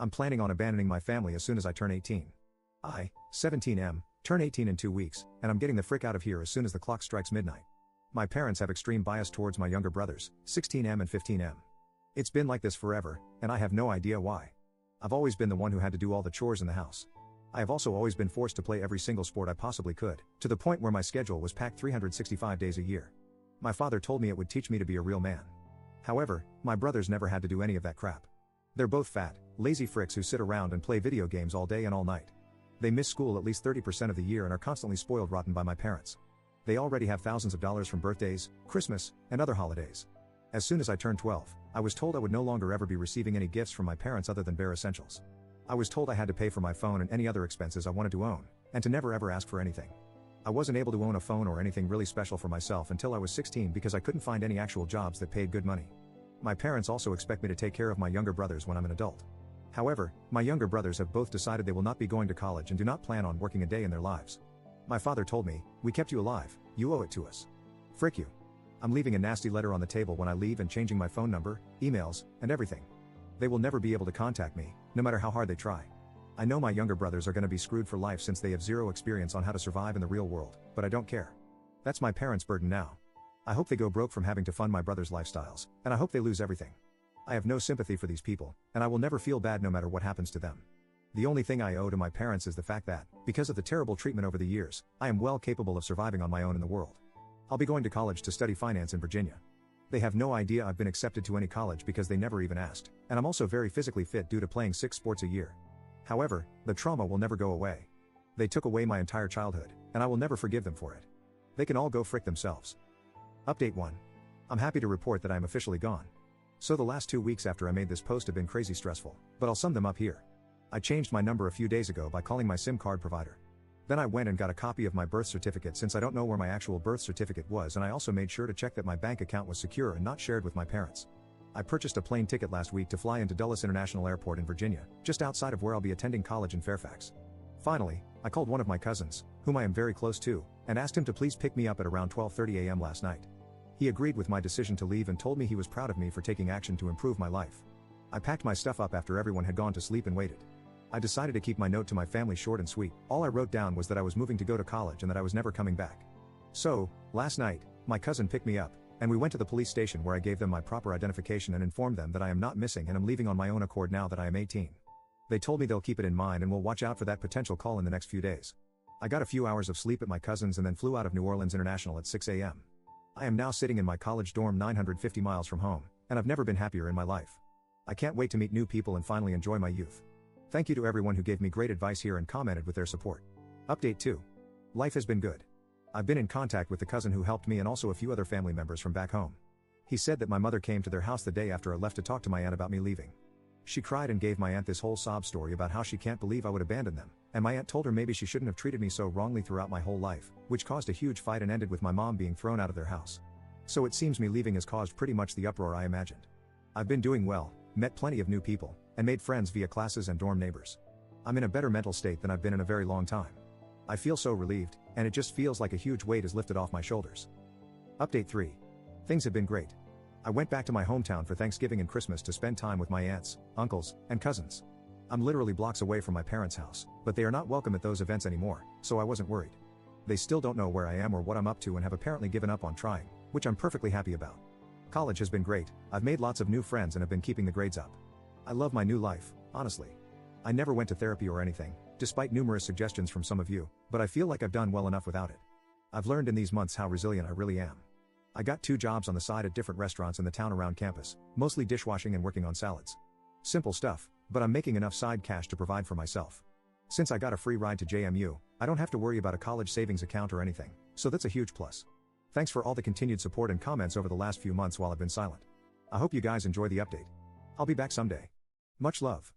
I'm planning on abandoning my family as soon as I turn 18. 17M, turn 18 in 2 weeks, and I'm getting the frick out of here as soon as the clock strikes midnight. My parents have extreme bias towards my younger brothers, 16M and 15M. It's been like this forever, and I have no idea why. I've always been the one who had to do all the chores in the house. I have also always been forced to play every single sport I possibly could, to the point where my schedule was packed 365 days a year. My father told me it would teach me to be a real man. However, my brothers never had to do any of that crap. They're both fat, lazy fricks who sit around and play video games all day and all night. They miss school at least 30% of the year and are constantly spoiled rotten by my parents. They already have thousands of dollars from birthdays, Christmas, and other holidays. As soon as I turned 12, I was told I would no longer ever be receiving any gifts from my parents other than bare essentials. I was told I had to pay for my phone and any other expenses I wanted to own, and to never ever ask for anything. I wasn't able to own a phone or anything really special for myself until I was 16 because I couldn't find any actual jobs that paid good money. My parents also expect me to take care of my younger brothers when I'm an adult. However, my younger brothers have both decided they will not be going to college and do not plan on working a day in their lives. My father told me, "We kept you alive, you owe it to us. Frick you. I'm leaving a nasty letter on the table when I leave and changing my phone number, emails, and everything. They will never be able to contact me, no matter how hard they try. I know my younger brothers are going to be screwed for life since they have zero experience on how to survive in the real world, but I don't care. That's my parents' burden now. I hope they go broke from having to fund my brothers' lifestyles, and I hope they lose everything. I have no sympathy for these people, and I will never feel bad no matter what happens to them. The only thing I owe to my parents is the fact that, because of the terrible treatment over the years, I am well capable of surviving on my own in the world. I'll be going to college to study finance in Virginia. They have no idea I've been accepted to any college because they never even asked, and I'm also very physically fit due to playing 6 sports a year. However, the trauma will never go away. They took away my entire childhood, and I will never forgive them for it. They can all go frick themselves. Update 1. I'm happy to report that I am officially gone. So the last 2 weeks after I made this post have been crazy stressful, but I'll sum them up here. I changed my number a few days ago by calling my SIM card provider. Then I went and got a copy of my birth certificate since I don't know where my actual birth certificate was, and I also made sure to check that my bank account was secure and not shared with my parents. I purchased a plane ticket last week to fly into Dulles International Airport in Virginia, just outside of where I'll be attending college in Fairfax. Finally, I called one of my cousins, whom I am very close to, and asked him to please pick me up at around 12:30 a.m. last night. He agreed with my decision to leave and told me he was proud of me for taking action to improve my life. I packed my stuff up after everyone had gone to sleep and waited. I decided to keep my note to my family short and sweet. All I wrote down was that I was moving to go to college and that I was never coming back. So, last night, my cousin picked me up, and we went to the police station where I gave them my proper identification and informed them that I am not missing and am leaving on my own accord now that I am 18. They told me they'll keep it in mind and will watch out for that potential call in the next few days. I got a few hours of sleep at my cousin's and then flew out of New Orleans International at 6 a.m. I am now sitting in my college dorm 950 miles from home, and I've never been happier in my life. I can't wait to meet new people and finally enjoy my youth. Thank you to everyone who gave me great advice here and commented with their support. Update 2. Life has been good. I've been in contact with the cousin who helped me and also a few other family members from back home. He said that my mother came to their house the day after I left to talk to my aunt about me leaving. She cried and gave my aunt this whole sob story about how she can't believe I would abandon them, and my aunt told her maybe she shouldn't have treated me so wrongly throughout my whole life, which caused a huge fight and ended with my mom being thrown out of their house. So it seems me leaving has caused pretty much the uproar I imagined. I've been doing well, met plenty of new people, and made friends via classes and dorm neighbors. I'm in a better mental state than I've been in a very long time. I feel so relieved, and it just feels like a huge weight is lifted off my shoulders. Update 3. Things have been great. I went back to my hometown for Thanksgiving and Christmas to spend time with my aunts, uncles, and cousins. I'm literally blocks away from my parents' house, but they are not welcome at those events anymore, so I wasn't worried. They still don't know where I am or what I'm up to and have apparently given up on trying, which I'm perfectly happy about. College has been great, I've made lots of new friends and have been keeping the grades up. I love my new life, honestly. I never went to therapy or anything, despite numerous suggestions from some of you, but I feel like I've done well enough without it. I've learned in these months how resilient I really am. I got 2 jobs on the side at different restaurants in the town around campus, mostly dishwashing and working on salads. Simple stuff, but I'm making enough side cash to provide for myself. Since I got a free ride to JMU, I don't have to worry about a college savings account or anything, so that's a huge plus. Thanks for all the continued support and comments over the last few months while I've been silent. I hope you guys enjoy the update. I'll be back someday. Much love.